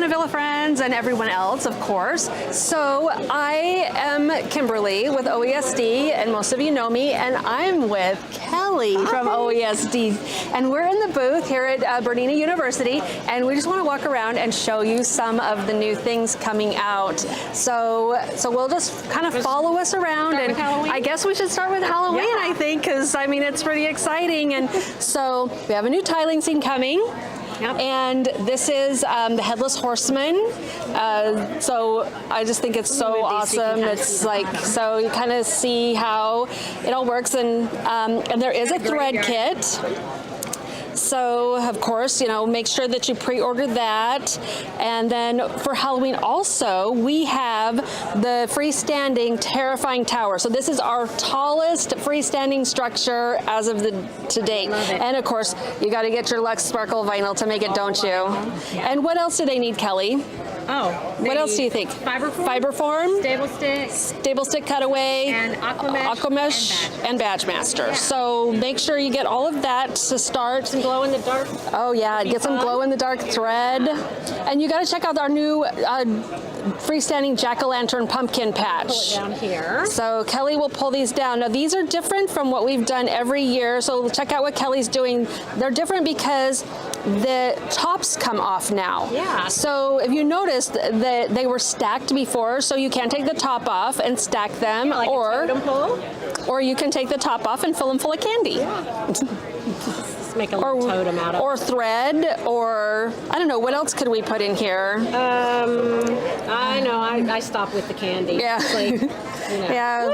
Montavilla friends and everyone else, of course. So I am Kimberly with OESD, and most of you know me, and I'm with Kelly from OESD. And we're in the booth here at Bernina University, and we just want to walk around and show you some of the new things coming out. So we'll just kind of follow us around, and I guess we should start with Halloween, I think, because I mean it's pretty exciting. And so we have a new tiling scene coming. Yep. And this is the Headless Horseman. So I just think it's so awesome. It's like, so you kind of see how it all works. And there is a thread kit. So, of course, you know, make sure that you pre-order that. And then for Halloween also, we have the freestanding terrifying tower. So this is our tallest freestanding structure as of to date. And of course, you got to get your Lux Sparkle vinyl to make it, don't you? Yeah. And what else do they need, Kelly? Oh, what else do you think? Fiberform, stable stick cutaway, and Aquamesh and Badge Master. Yeah. So make sure you get all of that to start. Some glow in the dark. Oh yeah, get some glow in the dark thread, and you got to check out our new freestanding jack-o'-lantern pumpkin patch. Pull it down here. So Kelly will pull these down. Now these are different from what we've done every year. So check out what Kelly's doing. They're different because the tops come off now. Yeah. So if you noticed that they were stacked before, so you can take the top off and stack them, like a totem pole. Or you can take the top off and fill them full of candy. Yeah. Make a little totem out of. Or thread, or I don't know, what else could we put in here? I know, I stop with the candy. Yeah. Like, you know. Yeah.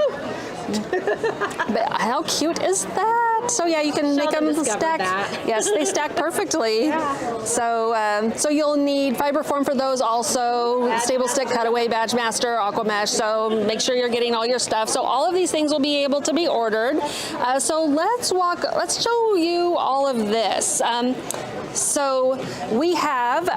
But how cute is that? So yeah, you can make them stack. Yes, they stack perfectly. Yeah. So you'll need Fiberform for those also, stable stick, cutaway, Badge Master, Aquamesh. So make sure you're getting all your stuff. So all of these things will be able to be ordered. So let's show you all of this. So we have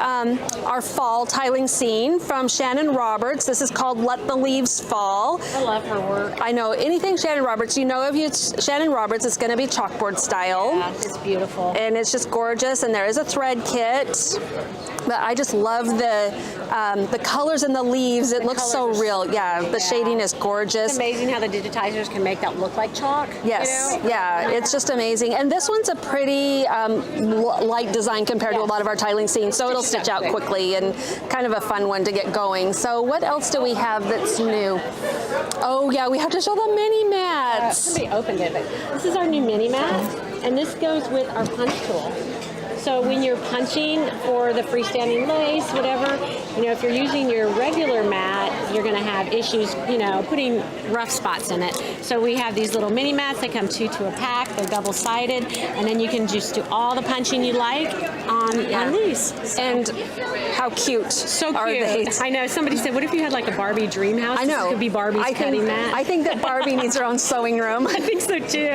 our fall tiling scene from Shannon Roberts. This is called Let the Leaves Fall. I love her work. I know, anything Shannon Roberts, you know, if it's Shannon Roberts, it's going to be chalkboard style. Yeah, it's beautiful. And it's just gorgeous, and there is a thread kit. But I just love the colors in the leaves. It looks so real. Yeah, the shading is gorgeous. It's amazing how the digitizers can make that look like chalk. Yes, you know? Yeah, it's just amazing. And this one's a pretty light design compared to a lot of our tiling scenes, so it'll stitch out quickly and kind of a fun one to get going. So what else do we have that's new? Oh yeah, we have to show the mini mats. Somebody opened it, but this is our new mini mat, and this goes with our punch tool. So when you're punching for the freestanding lace, whatever, you know, if you're using your regular mat, you're going to have issues, you know, putting rough spots in it. So we have these little mini mats. They come two to a pack. They're double-sided, and then you can just do all the punching you like on these. So. And how cute are they? I know. Somebody said, what if you had like a Barbie dream house? I know. This could be Barbie's cutting mat. I think that Barbie needs her own sewing room. I think so too.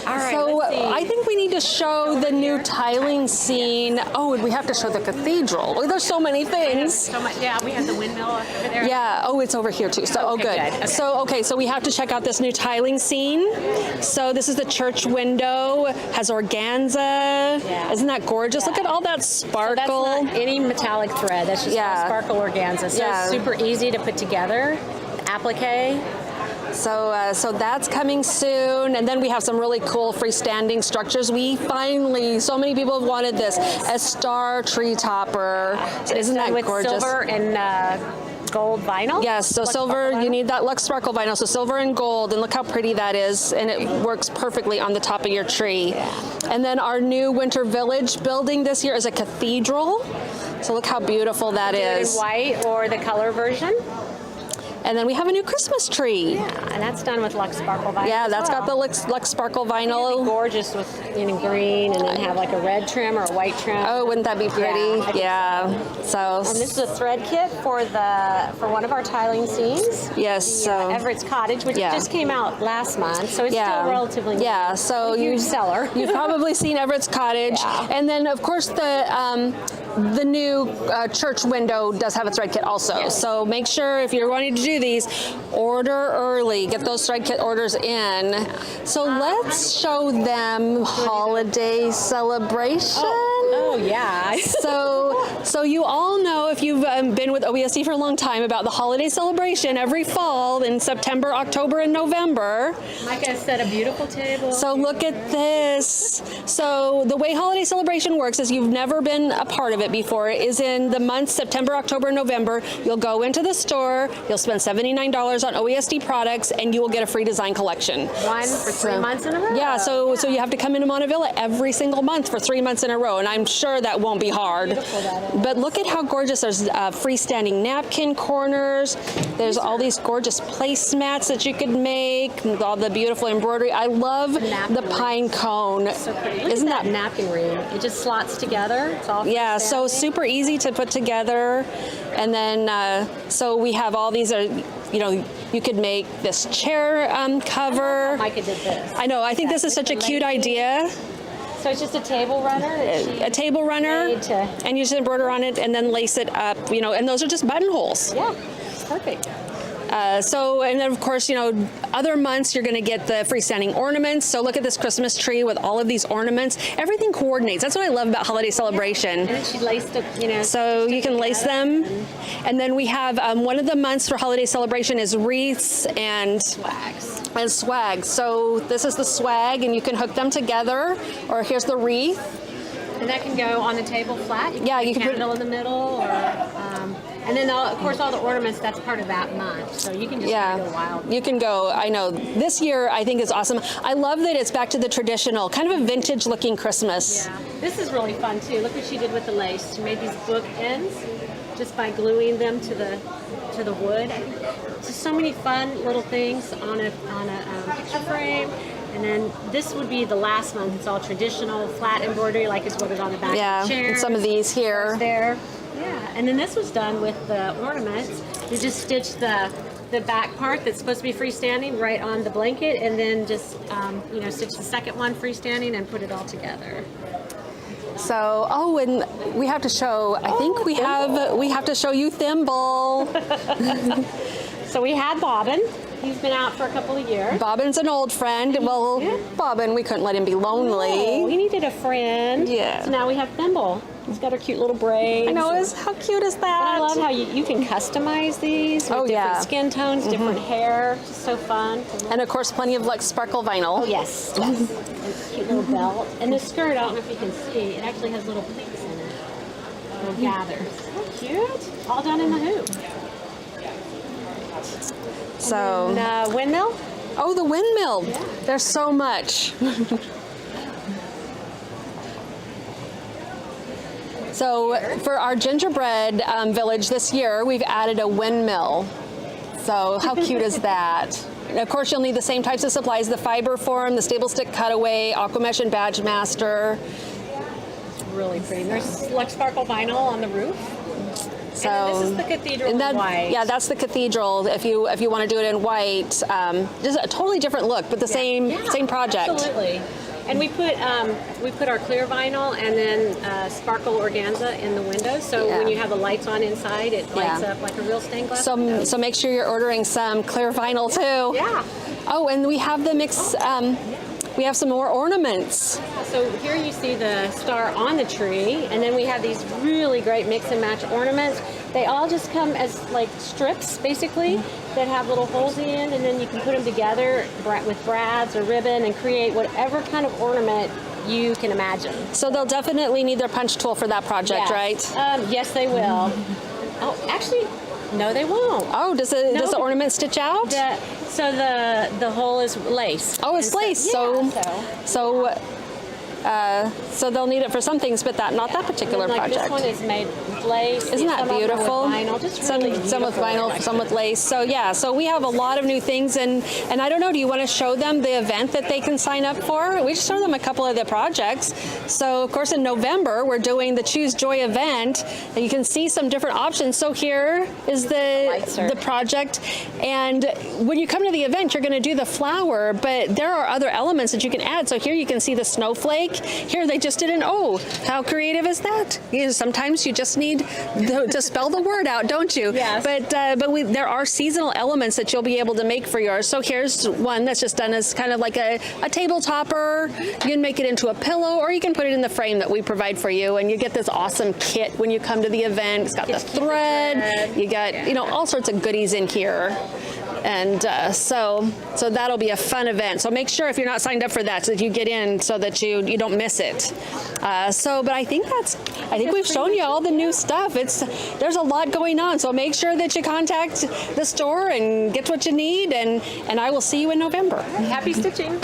All right. So I think we need to show the new tiling scene. Oh, and we have to show the cathedral. Oh, there's so many things. So much. Yeah, we have the windmill over there. Yeah. Oh, it's over here too. So good. Okay. So we have to check out this new tiling scene. So this is the church window. Has organza. Yeah. Isn't that gorgeous? Look at all that sparkle. So that's not any metallic thread. That's just all sparkle organza. So it's super easy to put together. Applique. So that's coming soon, and then we have some really cool freestanding structures. So many people have wanted this. A star tree topper. Isn't that gorgeous? Silver and gold vinyl? Yes, so silver, you need that Lux Sparkle vinyl, so silver and gold, and look how pretty that is, and it works perfectly on the top of your tree. Yeah. And then our new Winter Village building this year is a cathedral, so look how beautiful that is. In white or the color version. And then we have a new Christmas tree. Yeah, and that's done with Lux Sparkle vinyl. Yeah, that's got the Lux Sparkle vinyl. It'd be gorgeous with green, and then have like a red trim or a white trim. Oh, wouldn't that be pretty? Yeah. So. And this is a thread kit for one of our tiling scenes. Yes. Everett's Cottage, which just came out last month, so it's still relatively new. Yeah. So huge seller. You've probably seen Everett's Cottage, and then of course the new church window does have a thread kit also. Yes. So make sure if you're wanting to do these, order early, get those thread kit orders in. So let's show them holiday celebration. Oh yeah. So you all know, if been with OESD for a long time about the holiday celebration every fall in September, October, and November. Micah set a beautiful table. So look at this. So the way holiday celebration works is you've never been a part of it before, is in the months September, October, and November. You'll go into the store, you'll spend $79 on OESD products, and you will get a free design collection. One for 3 months in a row. Yeah, so you have to come into Montavilla every single month for 3 months in a row, and I'm sure that won't be hard. Beautiful that is. But look at how gorgeous. There's freestanding napkin corners. There's all these gorgeous placemats that you could make with all the beautiful embroidery. I love the pine cone. So pretty. Look Isn't at that napkin ring? It just slots together. It's all yeah, so freestanding. super easy to put together. And then, so we have all these, you know, you could make this chair cover. Micah did this. I know, I think this is such a cute idea. So it's just a table runner? A table runner, and you just embroider on it and then lace it up, you know, and those are just buttonholes. Yeah, it's perfect. And then of course, you know, other months you're going to get the freestanding ornaments. So look at this Christmas tree with all of these ornaments. Everything coordinates. That's what I love about holiday celebration. And then she laced it, you know. So you can lace them. And then we have one of the months for holiday celebration is wreaths and swag. So this is the swag, and you can hook them together. Or here's the wreath. And that can go on the table flat. You can put it in the middle, or and then of course all the ornaments. That's part of that month, so you can just go wild. You can go. I know this year I think is awesome. I love that it's back to the traditional, kind of a vintage-looking Christmas. Yeah, this is really fun too. Look what she did with the lace. She made these book ends just by gluing them to the wood. Just so many fun little things on a picture frame. And then this would be the last month. It's all traditional, flat embroidery, like is what is on the back of the chair. And some of these here. There. Yeah, and then this was done with the ornaments. You just stitched the back part that's supposed to be freestanding right on the blanket, and then just stitch the second one freestanding and put it all together. So, and we have to show. I think we have to show you Thimble. So we had Bobbin. He's been out for a couple of years. Bobbin's an old friend. Well, Bobbin, we couldn't let him be lonely. No, he needed a friend. Yeah. So now we have Thimble. He's got her cute little braids. I know. How cute is that? And I love how you can customize these with different skin tones, different hair. Just so fun. And of course, plenty of like sparkle vinyl. Oh yes. And cute little belt. And the skirt, I don't know if you can see, it actually has little pleats in it. Little gathers. So cute. All done in the hoop. So. And windmill? Oh, the windmill. Yeah. There's so much. So for our gingerbread village this year, we've added a windmill. So how cute is that? And of course, you'll need the same types of supplies: the fiber form, the stable stick cutaway, Aquamesh and Badge Master. Really pretty. There's like sparkle vinyl on the roof. So and this is the cathedral in white. Yeah, that's the cathedral. If you want to do it in white, just a totally different look, but the same project. Absolutely. And we put our clear vinyl and then sparkle organza in the windows. So when you have the lights on inside, it lights up like a real stained glass. So make sure you're ordering some clear vinyl too. Yeah. Oh, and we have the mix. We have some more ornaments. So here you see the star on the tree, and then we have these really great mix and match ornaments. They all just come as like strips, basically, that have little holes in, and then you can put them together with brads or ribbon and create whatever kind of ornament you can imagine. So they'll definitely need their punch tool for that project, right? Yes, they will. Oh, actually, no, they won't. Oh, does the ornament stitch out? So the hole is lace. Oh, it's lace. So they'll need it for some things, but not that particular project. This one is made with lace. Isn't that beautiful? Some with vinyl, some with lace. So we have a lot of new things, and I don't know. Do you want to show them the event that they can sign up for? We just show them a couple of the projects. So of course in November we're doing the Choose Joy event, and you can see some different options. So here is the project, and when you come to the event, you're going to do the flower, but there are other elements that you can add. So here you can see the snowflake. week. Here they just did an O. How creative is that? You know, sometimes you just need to spell the word out, don't you? Yes. But there are seasonal elements that you'll be able to make for yours. So here's one that's just done as kind of like a table topper. You can make it into a pillow, or you can put it in the frame that we provide for you, and you get this awesome kit when you come to the event. It's got the thread. You got all sorts of goodies in here. And so that'll be a fun event. So make sure if you're not signed up for that, so that you get in, so that you don't miss it. But I think we've shown you all the new stuff. There's a lot going on. So make sure that you contact the store and get what you need. And I will see you in November. Happy stitching.